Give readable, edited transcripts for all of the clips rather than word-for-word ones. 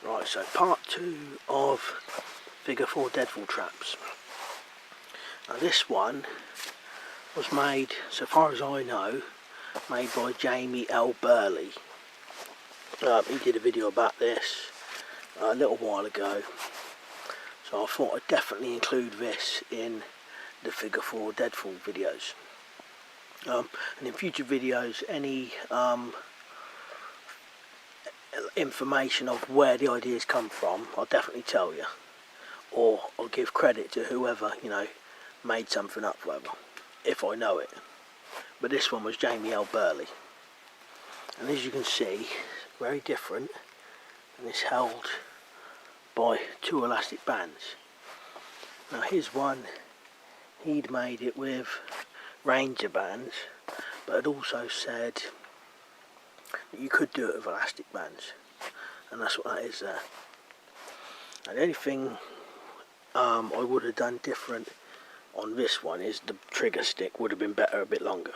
Right, so part 2 of figure 4 Deadfall traps. Now this one was made, so far as I know, made by Jamie L Burleigh. He did a video about this a little while ago, so I thought I'd definitely include this in the figure 4 Deadfall videos. And in future videos, any information of where the ideas come from, I'll definitely tell you, or I'll give credit to whoever, you know, made something up, whatever, if I know it. But this one was Jamie L Burleigh, and as you can see, very different, and it's held by 2 elastic bands. Now his one, he'd made it with Ranger bands, but had also said you could do it with elastic bands, and that's what that is there. And the only thing I would have done different on this one is the trigger stick would have been better a bit longer,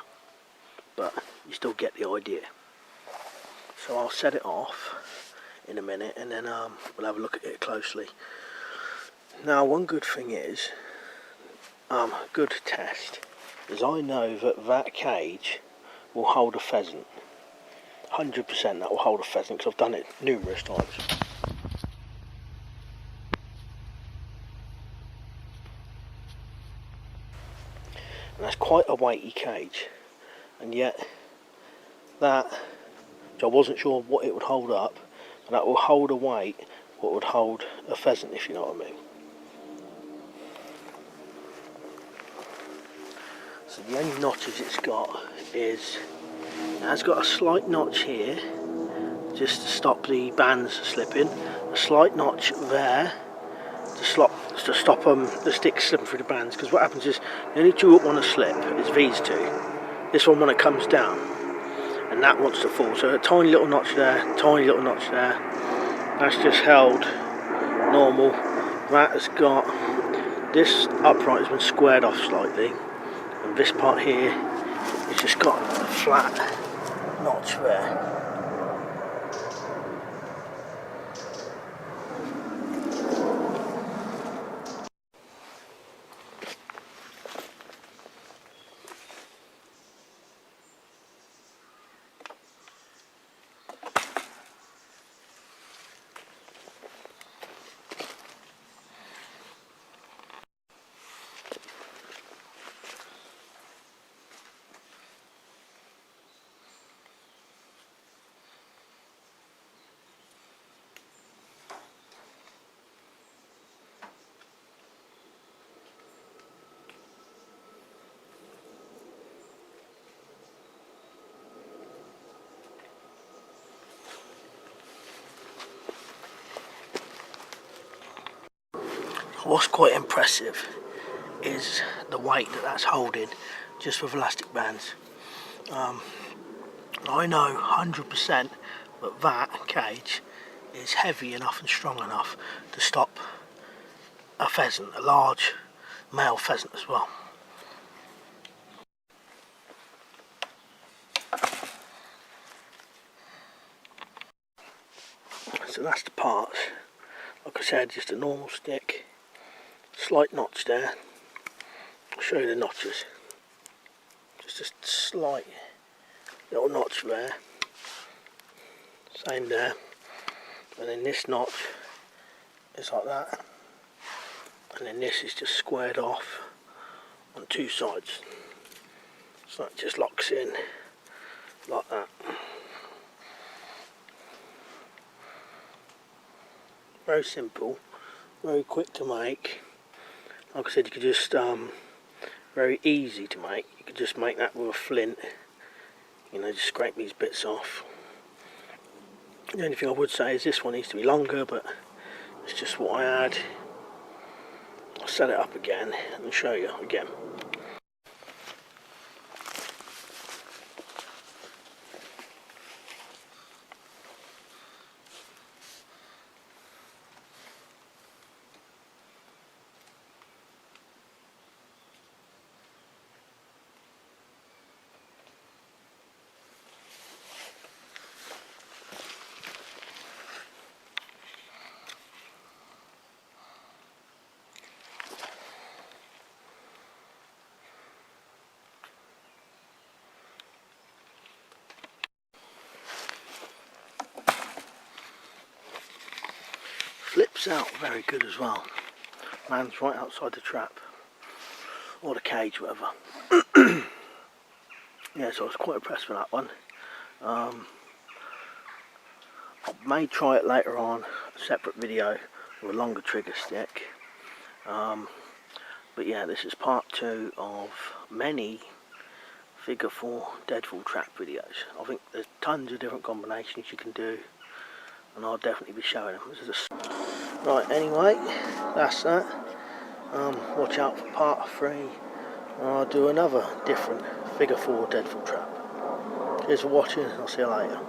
but you still get the idea. So I'll set it off in a minute, and then we'll have a look at it closely. Now one good thing is, good test, is I know that cage will hold a pheasant. 100% that will hold a pheasant, because I've done it numerous times. And that's quite a weighty cage, and yet that, which I wasn't sure what it would hold up, and that will hold a weight what would hold a pheasant, if you know what I mean. So the only notches it's got is, it has got a slight notch here just to stop the bands slipping, a slight notch there to stop the sticks slipping through the bands, because what happens is the only two that want to slip is these two. This one when it comes down, and that wants to fall. So a tiny little notch there, tiny little notch there. That's just held normal. That has got, this upright has been squared off slightly, and this part here has just got a flat notch there. What's quite impressive is the weight that's holding just with elastic bands. I know 100% that cage is heavy enough and strong enough to stop a pheasant, a large male pheasant as well. So that's the parts. Like I said, just a normal stick, slight notch there. I'll show you the notches. Just a slight little notch there. Same there. And then this notch is like that. And then this is just squared off on 2 sides. So it just locks in like that. Very simple, very quick to make. Like I said, you could just, very easy to make. You could just make that with a flint, you know, just scrape these bits off. The only thing I would say is this one needs to be longer, but it's just what I had. I'll set it up again and show you again. works out very good as well. Man's right outside the trap, or the cage, whatever. Yeah, so I was quite impressed with that one. I may try it later on, a separate video with a longer trigger stick. But yeah, this is part 2 of many figure 4 Deadfall trap videos. I think there's tons of different combinations you can do, and I'll definitely be showing them. Right, anyway, that's that. Watch out for part 3, and I'll do another different figure 4 Deadfall trap. Cheers for watching, I'll see you later.